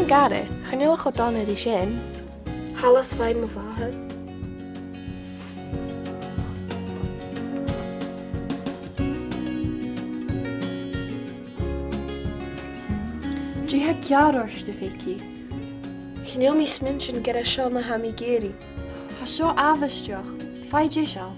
gare, channeilach o don ydi sin. Halas fain mo fahad. Dí ha ceararste féici. Channeil mi sminsin gyda sio na ham I geri. Ha seo afisteach, fáid é seo.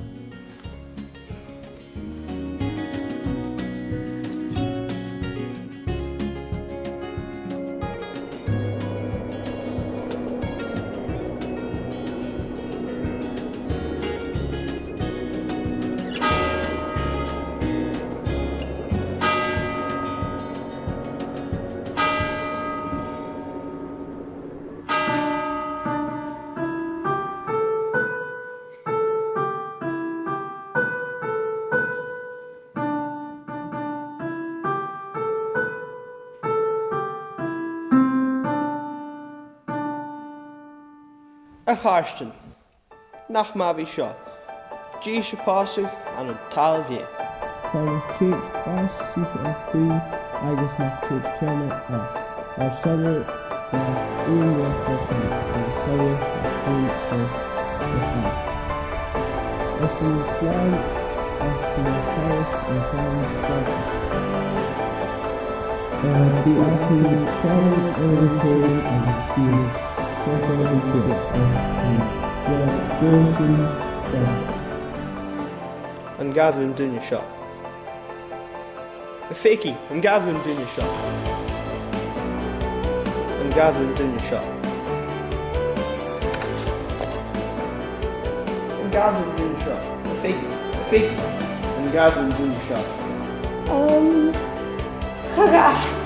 A charstin, nach ma bhí seo, dí se pásu an an tal bhé. Tánas tríd bás síos an tú agus nach tríd tréna as. Ar solar na únla fósin agus solar a tú ó isna. Is an slán ach na cháras an slán slán. Bhí acu ceann óirithóir agus bhí An gabhún duine seo. A féici, an gabhún duine seo. An gabhún duine seo. An gabhún duine seo. A féici, an gabhún duine seo. Chagaf.